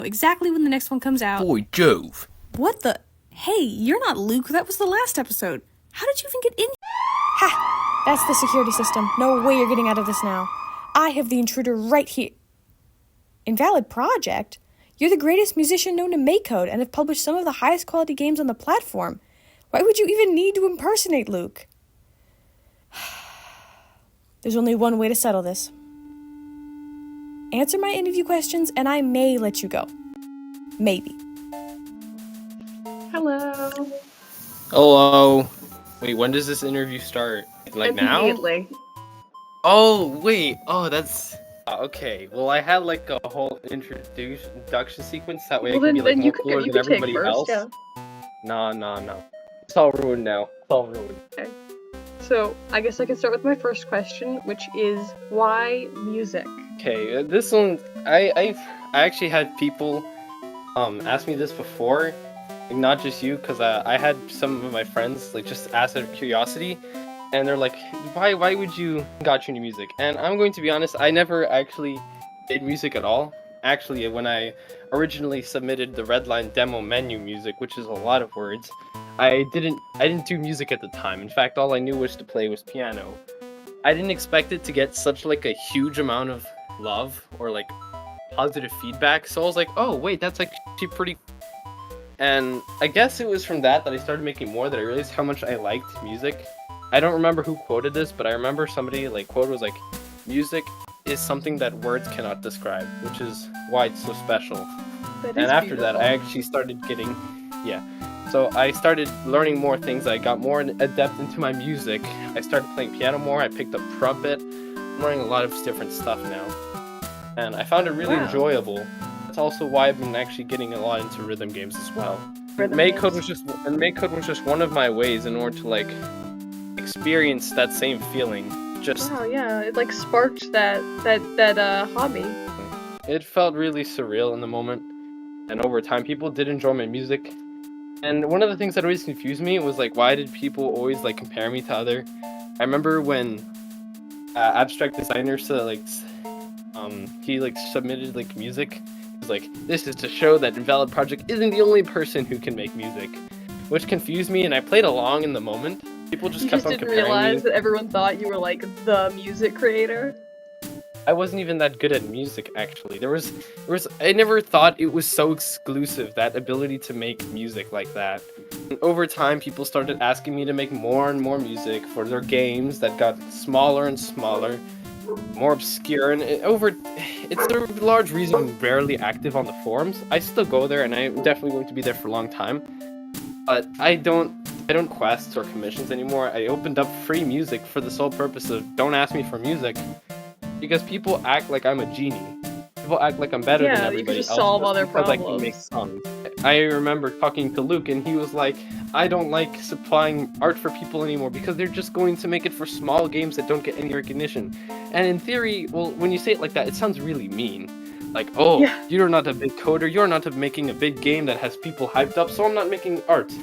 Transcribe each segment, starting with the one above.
exactly when the next one comes out. Boy, Jove. What the? Hey, you're not Luke. That was the last episode. How did you even get in? Ha! That's the security system. No way you're getting out of this now. I have the intruder right here. Invalid Project? You're the greatest musician known to MakeCode and have published some of the highest quality games on the platform. Why would you even need to impersonate Luke? There's only one way to settle this. Answer my interview questions and I may let you go. Maybe. Hello. Hello. Wait, when does this interview start? Like now? Immediately. Oh, wait. Oh, that's... okay. Well, I had like a whole introduction sequence. That way I can be like more cooler than everybody else. Yeah. No. It's all ruined now. It's all ruined. Okay. So, I guess I can start with my first question, which is, why music? Okay, this one, I actually had people ask me this before, like, not just you, because I had some of my friends like just ask out of curiosity, and they're like, why would you got you into music? And I'm going to be honest, I never actually did music at all. Actually, when I originally submitted the Redline demo menu music, which is a lot of words, I didn't do music at the time. In fact, all I knew was to play was piano. I didn't expect it to get such like a huge amount of love or like positive feedback, so I was like, oh wait, that's actually pretty. And I guess it was from that I started making more, that I realized how much I liked music. I don't remember who quoted this, but I remember somebody like quoted was like, music is something that words cannot describe, which is why it's so special. And after that I actually started getting, so I started learning more things. I got more adept into my music. I started playing piano more. I picked up trumpet. I'm learning a lot of different stuff now, and I found it really enjoyable. That's also why I've been actually getting a lot into rhythm games as well. MakeCode was just one of my ways in order to like experience that same feeling. Wow, yeah, it like sparked that hobby. It felt really surreal in the moment, and over time people did enjoy my music. And one of the things that always confused me was like, why did people always like compare me to other? I remember when abstract designer he like submitted like music. It was like, this is to show that Invalid Project isn't the only person who can make music, which confused me, and I played along in the moment. People just kept on comparing me. You just didn't realize that everyone thought you were like the music creator? I wasn't even that good at music, actually. I never thought it was so exclusive, that ability to make music like that. And over time, people started asking me to make more and more music for their games that got smaller and smaller, more obscure, and it's a large reason I'm rarely active on the forums. I still go there, and I'm definitely going to be there for a long time, but I don't quests or commissions anymore. I opened up free music for the sole purpose of don't ask me for music. Because people act like I'm a genie. People act like I'm better than everybody else. Yeah, you can just solve all their problems. I can make songs. I remember talking to Luke, and he was like, I don't like supplying art for people anymore because they're just going to make it for small games that don't get any recognition. And in theory, well, when you say it like that, it sounds really mean. Like, you're not a big coder, you're not making a big game that has people hyped up, so I'm not making art.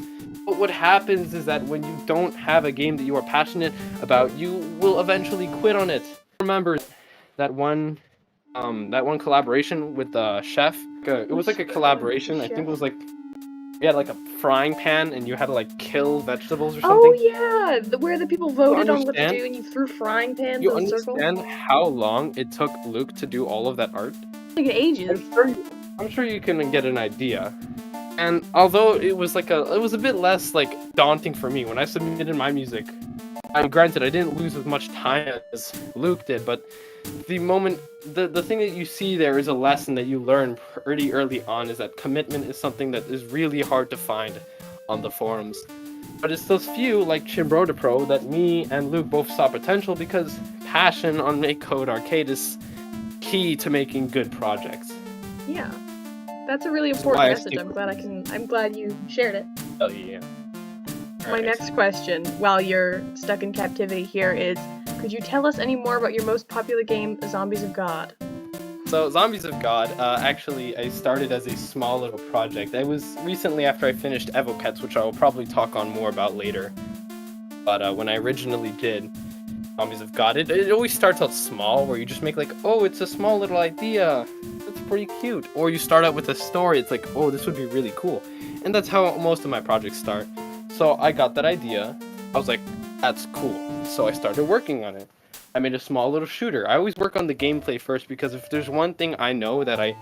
But what happens is that when you don't have a game that you are passionate about, you will eventually quit on it. Remember that one collaboration with the chef. It was like a collaboration. I think it was like you had like a frying pan and you had to like kill vegetables or something. Oh yeah, where the people voted on what to do and you threw frying pans in a circle. You understand how long it took Luke to do all of that art? Like ages. I'm sure you can get an idea. And although it was a bit less like daunting for me when I submitted my music. Granted, I didn't lose as much time as Luke did, but the thing that you see there is a lesson that you learn pretty early on, is that commitment is something that is really hard to find on the forums. But it's those few, like Chimbrodapro, that me and Luke both saw potential, because passion on MakeCode Arcade is key to making good projects. Yeah, that's a really important message. I'm glad you shared it. Oh yeah. My next question, while you're stuck in captivity here, is, could you tell us any more about your most popular game, Zombies of God? So, Zombies of God, actually, I started as a small little project. It was recently after I finished Evocats, which I will probably talk on more about later. But when I originally did Zombies of God, it always starts out small, where you just make like, oh, it's a small little idea. Let's pretty cute. Or you start out with a story, it's like, oh, this would be really cool. And that's how most of my projects start. So I got that idea. I was like, that's cool. So I started working on it. I made a small little shooter. I always work on the gameplay first because if there's one thing I know that I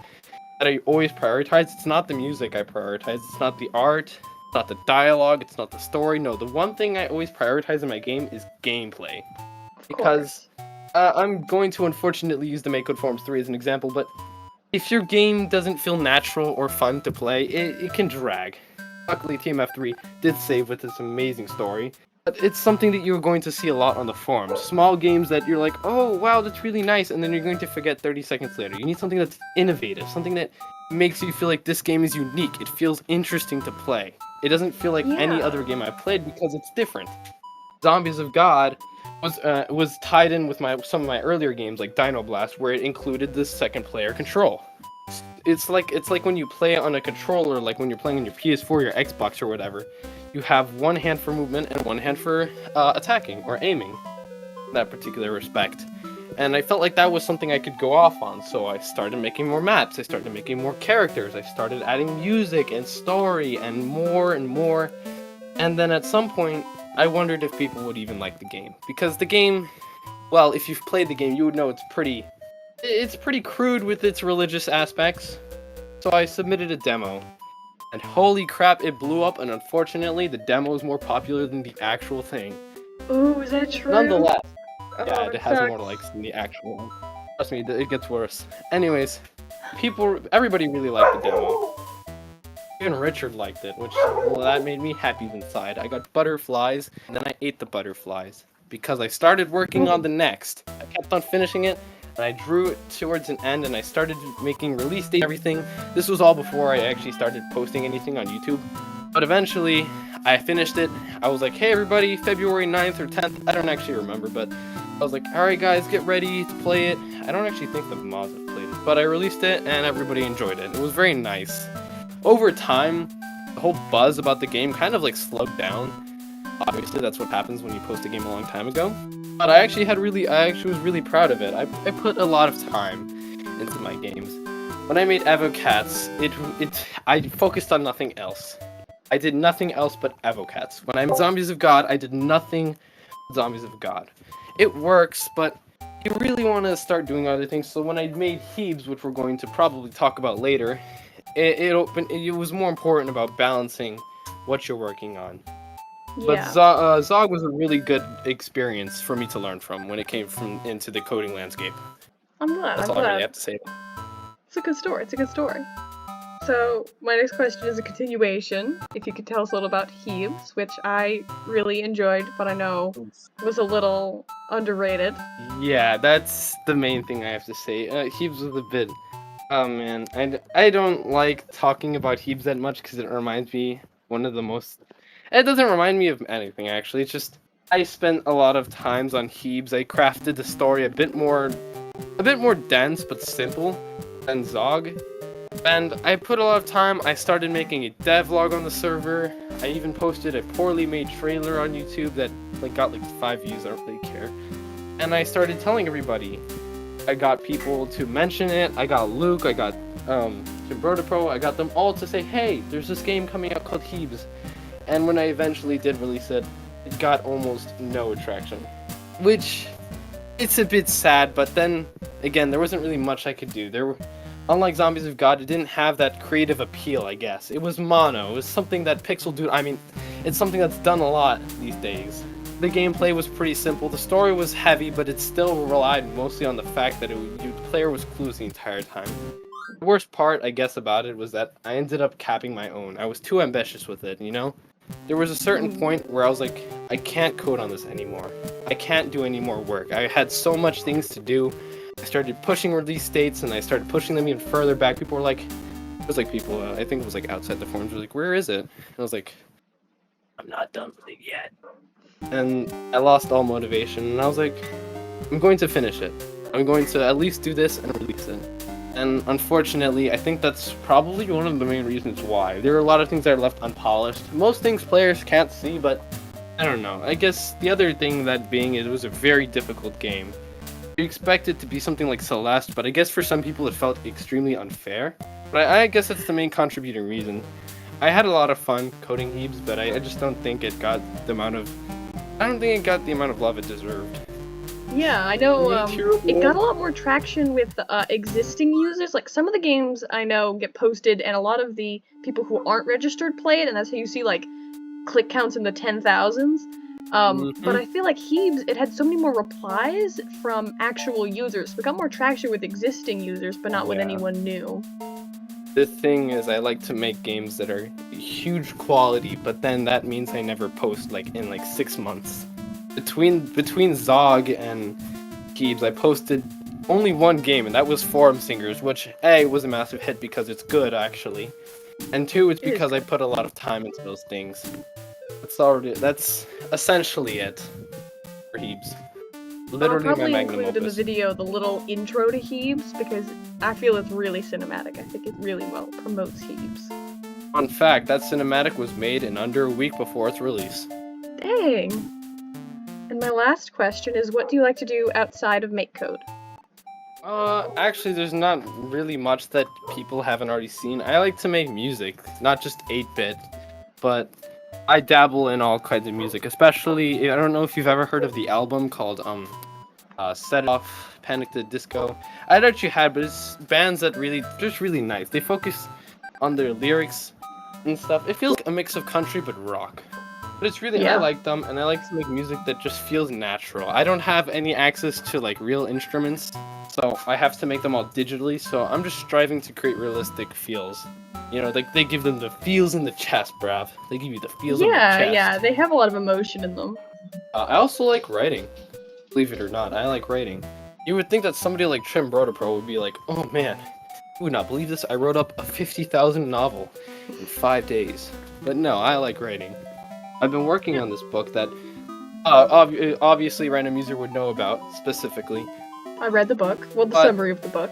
always prioritize, it's not the music I prioritize, it's not the art, it's not the dialogue, it's not the story. No, the one thing I always prioritize in my game is gameplay. Because I'm going to unfortunately use the MakeCode Forums 3 as an example, but if your game doesn't feel natural or fun to play, it can drag. Luckily, TMF3 did save with this amazing story. But it's something that you're going to see a lot on the forums. Small games that you're like, oh, wow, that's really nice, and then you're going to forget 30 seconds later. You need something that's innovative, something that makes you feel like this game is unique. It feels interesting to play. It doesn't feel like any other game I've played because it's different. Zombies of God was tied in with some of my earlier games like Dino Blast, where it included the second player control. It's like when you play on a controller, like when you're playing on your PS4 or your Xbox or whatever. You have one hand for movement and one hand for attacking or aiming in that particular respect. And I felt like that was something I could go off on, so I started making more maps, I started making more characters, I started adding music and story and more. And then at some point, I wondered if people would even like the game. Because the game, well, if you've played the game, you would know it's pretty crude with its religious aspects. So I submitted a demo. And holy crap, it blew up, and unfortunately, the demo is more popular than the actual thing. Ooh, is that true? Nonetheless, yeah, it it has sucks. more likes than the actual one. Trust me, it gets worse. Anyways, everybody really liked the demo. Even Richard liked it, which, well, that made me happy inside. I got butterflies, and then I ate the butterflies. Because I started working on the next. I kept on finishing it, and I drew it towards an end, and I started making release dates and everything. This was all before I actually started posting anything on YouTube. But eventually, I finished it. I was like, hey everybody, February 9th or 10th, I don't actually remember, but I was like, alright guys, get ready to play it. I don't actually think the mods have played it, but I released it, and everybody enjoyed it. It was very nice. Over time, the whole buzz about the game kind of like slowed down. Obviously, that's what happens when you post a game a long time ago. But I actually was really proud of it. I put a lot of time into my games. When I made Evocats, I focused on nothing else. I did nothing else but Evocats. When I made Zombies of God, I did nothing but Zombies of God. It works, but you really want to start doing other things. So when I made Hebes, which we're going to probably talk about later, it was more important about balancing what you're working on. But Zog was a really good experience for me to learn from when it came into the coding landscape. I'm glad. That's all I really have to say. It's a good story. It's a good story. So my next question is a continuation. If you could tell us a little about Hebes, which I really enjoyed, but I know was a little underrated. Yeah, that's the main thing I have to say. Hebes was a bit. Oh man, I don't like talking about Hebes that much because it reminds me one of the most. It doesn't remind me of anything, actually. It's just, I spent a lot of times on Hebes. I crafted the story a bit more dense, but simple than Zog. And I put a lot of time. I started making a devlog on the server. I even posted a poorly made trailer on YouTube that got 5 views. I don't really care. And I started telling everybody. I got people to mention it. I got Luke. I got Gilberto Pro. I got them all to say, hey, there's this game coming out called Hebes. And when I eventually did release it, it got almost no traction. Which, it's a bit sad, but then, again, there wasn't really much I could do. Unlike Zombies of God, it didn't have that creative appeal, I guess. It was mono. It was something that Pixel Dude, it's something that's done a lot these days. The gameplay was pretty simple. The story was heavy, but it still relied mostly on the fact that the player was clueless the entire time. The worst part, I guess, about it was that I ended up capping my own. I was too ambitious with it, you know? There was a certain point where I was like, I can't code on this anymore. I can't do any more work. I had so much things to do. I started pushing release dates, and I started pushing them even further back. People were like, I think it was outside the forums, were like, where is it? And I was like, I'm not done with it yet. And I lost all motivation, and I was like, I'm going to finish it. I'm going to at least do this and release it. And unfortunately, I think that's probably one of the main reasons why. There are a lot of things that are left unpolished. Most things players can't see, but I don't know. I guess the other thing that being it was a very difficult game. You expect it to be something like Celeste, but I guess for some people it felt extremely unfair. But I guess that's the main contributing reason. I had a lot of fun coding Hebes, but I just don't think it got the amount of love it deserved. Yeah, I know, it got a lot more traction with existing users. Like, some of the games I know get posted, and a lot of the people who aren't registered play it, and that's how you see, like, click counts in the 10,000s. But I feel like Hebes, it had so many more replies from actual users. We got more traction with existing users, but not with anyone new. The thing is, I like to make games that are huge quality, but then that means I never post like in like 6 months. Between Zog and Hebes, I posted only one game, and that was Forum Singers, which A, was a massive hit because it's good actually, and 2, it's because I put a lot of time into those things. That's essentially it for Hebes. Literally I'll probably my magnum include in the opus. video the little intro to Hebes, because I feel it's really cinematic. I think it really well promotes Hebes. Fun fact, that cinematic was made in under a week before its release. Dang! And my last question is, what do you like to do outside of MakeCode? Actually, there's not really much that people haven't already seen. I like to make music, not just 8-bit, but I dabble in all kinds of music, especially, I don't know if you've ever heard of the album called, Set It Off, Panic the Disco. I doubt you had, but it's bands that just really nice. They focus on their lyrics and stuff. It feels like a mix of country but rock. But it's really, I like them, and I like to make music that just feels natural. I don't have any access to, like, real instruments, so I have to make them all digitally, so I'm just striving to create realistic feels. You know, like, they give them the feels in the chest, bruv. They give you the feels in the chest. Yeah, they have a lot of emotion in them. I also like writing. Believe it or not, I like writing. You would think that somebody like Trim Pro would be like, oh man, you would not believe this, I wrote up a 50,000 novel in 5 days. But no, I like writing. I've been working on this book that obviously Random User would know about, specifically. I read the book. Well, the summary of the book.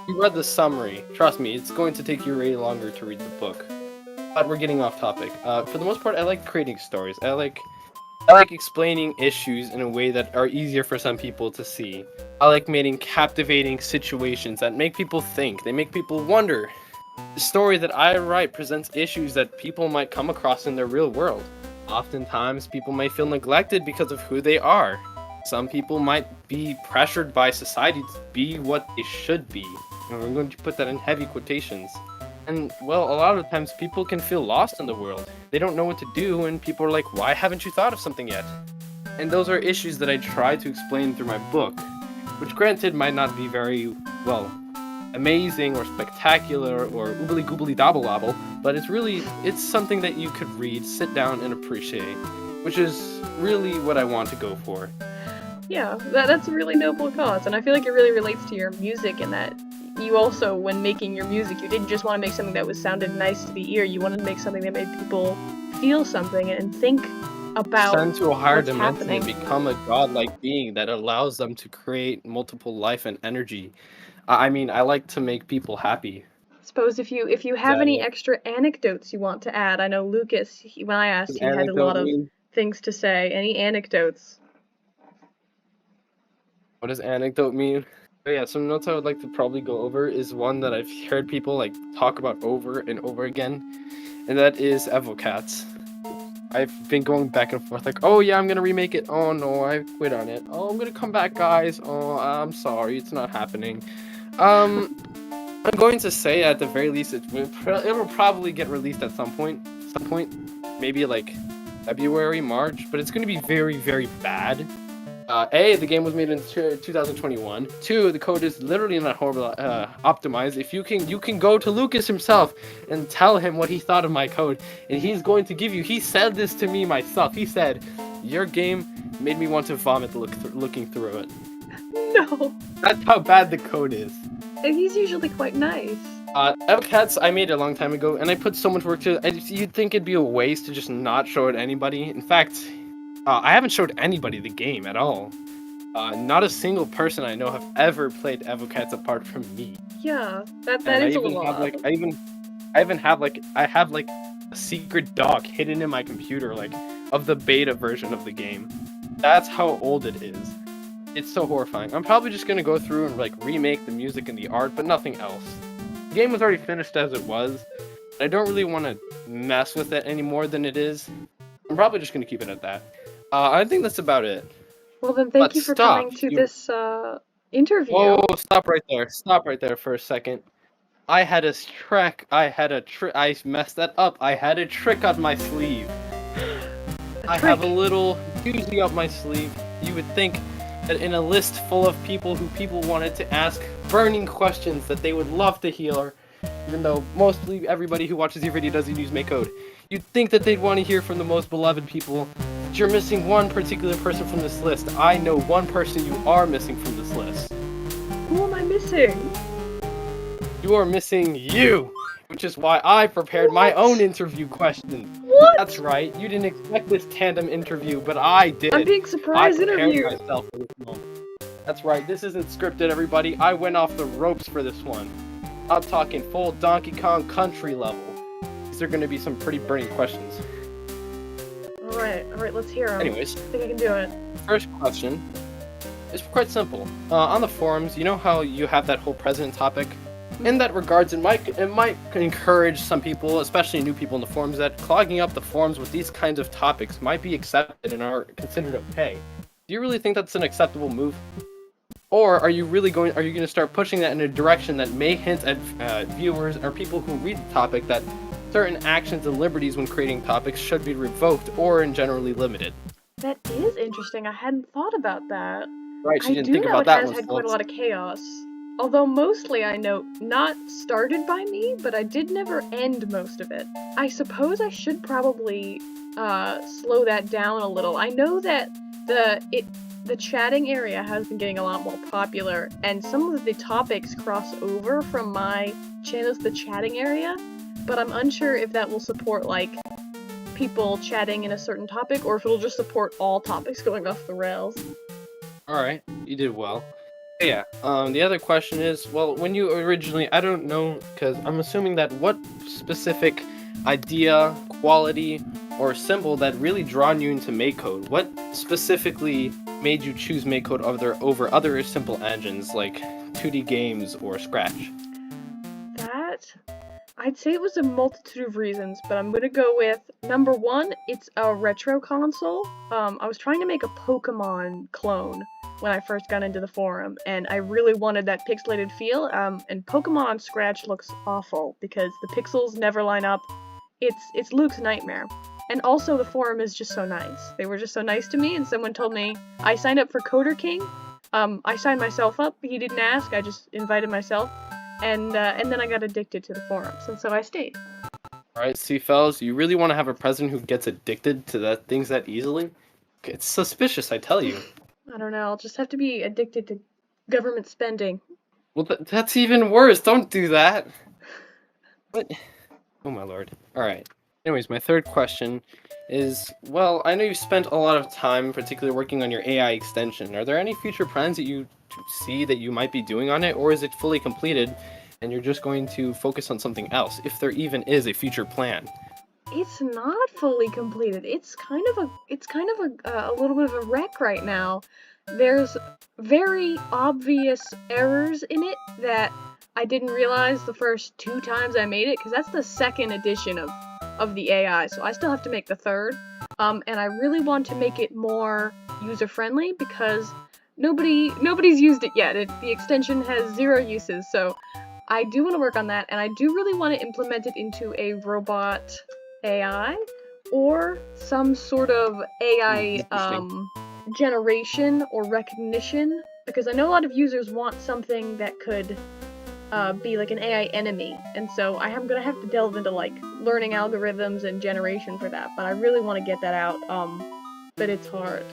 You read the summary. Trust me, it's going to take you way longer to read the book. But we're getting off topic. For the most part, I like creating stories. I like explaining issues in a way that are easier for some people to see. I like making captivating situations that make people think. They make people wonder. The story that I write presents issues that people might come across in their real world. Oftentimes, people may feel neglected because of who they are. Some people might be pressured by society to be what they should be. And we're going to put that in heavy quotations. And, well, a lot of times people can feel lost in the world. They don't know what to do, and people are like, why haven't you thought of something yet? And those are issues that I try to explain through my book, which granted might not be very, well, amazing or spectacular or oobly goobly dabble wobble, but it's something that you could read, sit down, and appreciate, which is really what I want to go for. Yeah, that's a really noble cause, and I feel like it really relates to your music in that you also, when making your music, you didn't just want to make something that sounded nice to the ear, you wanted to make something that made people feel something and think about ascend to a higher what's dimension happening. and become a godlike being that allows them to create multiple life and energy. I mean, I like to make people happy. Suppose if you have any extra anecdotes you want to add. I know Lucas, when I asked, he had a lot of things to say. Any anecdotes? What does anecdote mean? Oh yeah, some notes I would like to probably go over is one that I've heard people like talk about over and over again, and that is Evocats. I've been going back and forth like, oh yeah, I'm gonna remake it. Oh no, I quit on it. Oh, I'm gonna come back, guys. Oh, I'm sorry, it's not happening. I'm going to say at the very least it will probably get released at some point, maybe like February, March, but it's gonna be very, very bad. A, the game was made in 2021. 2, the code is literally not horrible optimized. If you can go to Lucas himself and tell him what he thought of my code, and he's going to give you. He said this to me myself. He said, "Your game made me want to vomit looking through it." No. That's how bad the code is. And he's usually quite nice. Evocats I made a long time ago, and I put so much work to it. You'd think it'd be a waste to just not show it to anybody. In fact, I haven't showed anybody the game at all. Not a single person I know have ever played Evocats apart from me. Yeah, that is a lot. I have like a secret doc hidden in my computer, like of the beta version of the game. That's how old it is. It's so horrifying. I'm probably just gonna go through and like remake the music and the art, but nothing else. The game was already finished as it was. I don't really want to mess with it any more than it is. I'm probably just gonna keep it at that. I think that's about it. Well, then thank But you for stop. coming to this interview. Whoa, stop right there. Stop right there for a second. I messed that up. I had a trick on my sleeve. I have a little doozy up my sleeve. You would think that in a list full of people who people wanted to ask burning questions that they would love to hear, even though mostly everybody who watches your video doesn't use MakeCode, you'd think that they'd want to hear from the most beloved people. But you're missing one particular person from this list. I know one person you are missing from this list. Who am I missing? You are missing you! Which is why I prepared my own interview questions. What? That's right, you didn't expect this tandem interview, but I did. I'm being surprise interviewed. I prepared myself for this moment. That's right, this isn't scripted, everybody. I went off the ropes for this one. I'm talking full Donkey Kong Country level. These are going to be some pretty burning questions. Alright, let's hear them. Anyways, I think I can do it. first question is quite simple. On the forums, you know how you have that whole president topic? In that regards, it might encourage some people, especially new people in the forums, that clogging up the forums with these kinds of topics might be accepted and are considered okay. Do you really think that's an acceptable move? Or are you going to start pushing that in a direction that may hint at viewers or people who read the topic that certain actions and liberties when creating topics should be revoked or in generally limited? That is interesting. I hadn't thought about that. Right, you didn't think I about do know that it one. has had quite a lot of chaos. Although mostly I note not started by me, but I did never end most of it. I suppose I should probably slow that down a little. I know that the chatting area has been getting a lot more popular, and some of the topics cross over from my channel to the chatting area, but I'm unsure if that will support like people chatting in a certain topic or if it'll just support all topics going off the rails. Alright, you did well. Yeah, the other question is, well, when you originally, I don't know, because I'm assuming that what specific idea, quality, or symbol that really drawn you into MakeCode? What specifically made you choose MakeCode over other simple engines like 2D games or Scratch? I'd say it was a multitude of reasons, but I'm gonna go with number one, it's a retro console. I was trying to make a Pokemon clone when I first got into the forum, and I really wanted that pixelated feel, and Pokemon on Scratch looks awful because the pixels never line up. It's Luke's nightmare. And also the forum is just so nice. They were just so nice to me, and someone told me I signed up for Coder King. I signed myself up, he didn't ask, I just invited myself, and then I got addicted to the forums, and so I stayed. Alright, see fellas, you really want to have a president who gets addicted to things that easily? It's suspicious, I tell you. I don't know, I'll just have to be addicted to government spending. Well, that's even worse. Don't do that. What? Oh my lord. Alright. Anyways, my third question is, well, I know you've spent a lot of time particularly working on your AI extension. Are there any future plans that you see that you might be doing on it, or is it fully completed and you're just going to focus on something else, if there even is a future plan? It's not fully completed. It's kind of a little bit of a wreck right now. There's very obvious errors in it that I didn't realize the first 2 times I made it, because that's the second edition of the AI, so I still have to make the third. And I really want to make it more user-friendly because nobody's used it yet. The extension has 0 uses, so I do want to work on that, and I do really want to implement it into a robot AI or some sort of AI generation or recognition, because I know a lot of users want something that could be like an AI enemy, and so I am gonna have to delve into like learning algorithms and generation for that, but I really want to get that out, but it's hard.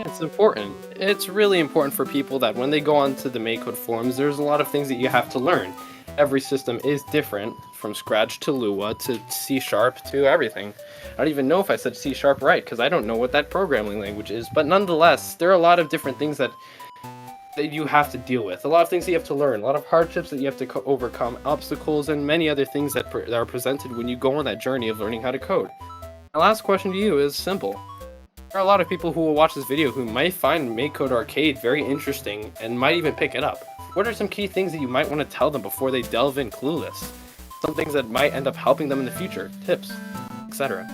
It's important. It's really important for people that when they go onto the MakeCode forums, there's a lot of things that you have to learn. Every system is different, from Scratch to Lua to C# to everything. I don't even know if I said C# right, because I don't know what that programming language is, but nonetheless, there are a lot of different things that you have to deal with, a lot of things that you have to learn, a lot of hardships that you have to overcome, obstacles, and many other things that are presented when you go on that journey of learning how to code. My last question to you is simple. There are a lot of people who will watch this video who might find MakeCode Arcade very interesting and might even pick it up. What are some key things that you might want to tell them before they delve in clueless? Some things that might end up helping them in the future, tips, etc.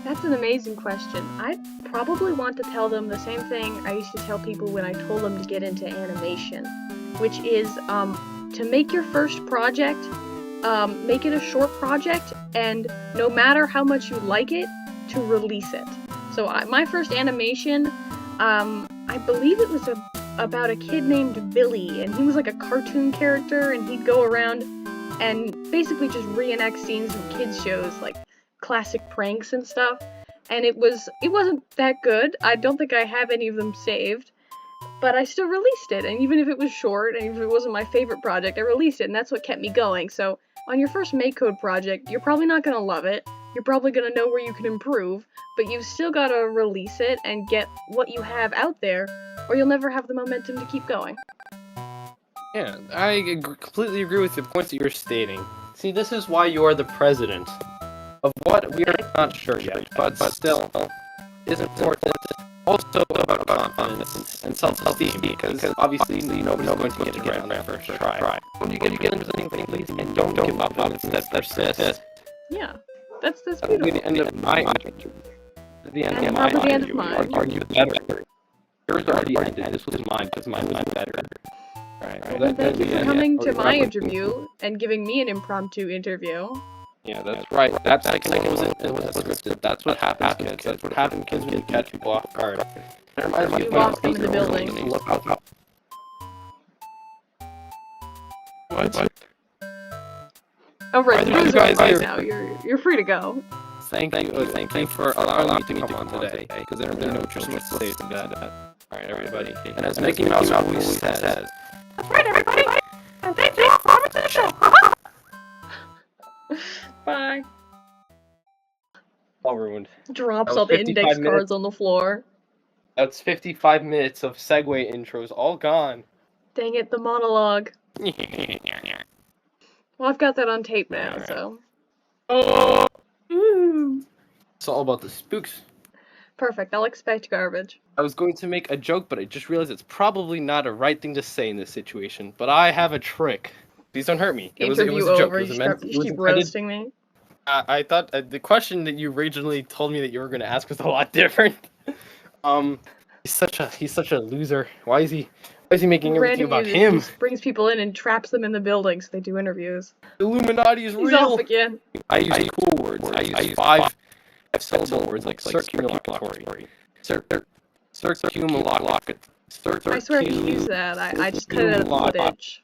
That's an amazing question. I'd probably want to tell them the same thing I used to tell people when I told them to get into animation, which is to make your first project, make it a short project, and no matter how much you like it, to release it. So my first animation, I believe it was about a kid named Billy, and he was like a cartoon character, and he'd go around and basically just reenact scenes from kids shows, like classic pranks and stuff. And it wasn't that good. I don't think I have any of them saved, but I still released it. And even if it was short, and if it wasn't my favorite project, I released it, and that's what kept me going. So on your first MakeCode project, you're probably not gonna love it. You're probably gonna know where you can improve, but you've still gotta release it and get what you have out there, or you'll never have the momentum to keep going. Yeah, I completely agree with the points that you're stating. See, this is why you are the president of what we are not sure yet, but still is important. Also about confidence and self-esteem, because obviously nobody's going to get it on their first try. When you get into something, please, and don't give up on it. Instead, persist. Yeah, that's At beautiful. the end of my interview, at the end And of my probably the end of interview, mine. argue better. Yours already ended. This was mine because mine was better. Right. Well, thank you for coming to my interview and giving me an impromptu interview. Yeah, that's right. That second one wasn't scripted. That's what happens, kids. That's what happens, kids, when you catch people off guard. You lost them in the building. What? Oh, right, the Why rooms you are guys right here? now. You're free to go. Thank you for allowing me to come on today, because I don't really know what you're supposed to say to that. Alright, everybody. And as Mickey Mouse always says, That's right, everybody. And thank you for coming to the show. Bye. all ruined. Drops That was all the 55 index minutes. cards on the floor. That's 55 minutes of segue intros, all gone. Dang it, the monologue. Well, I've got that on tape now, Alright. so. It's all about the spooks. Perfect, I'll expect garbage. I was going to make a joke, but I just realized it's probably not a right thing to say in this situation. But I have a trick. Please don't hurt me. It was a Interview joke. over, It was you meant- it was keep intended- roasting me. I thought the question that you originally told me that you were going to ask was a lot different. He's such a loser. Why is he making everything Random about user him? just brings people in and traps them in the building so they do interviews. Illuminati is He's real. off again. I use cool words. I use five syllable words like circumlocutory. Circumlocutory. I swear if you use that, I just cut it out of the footage.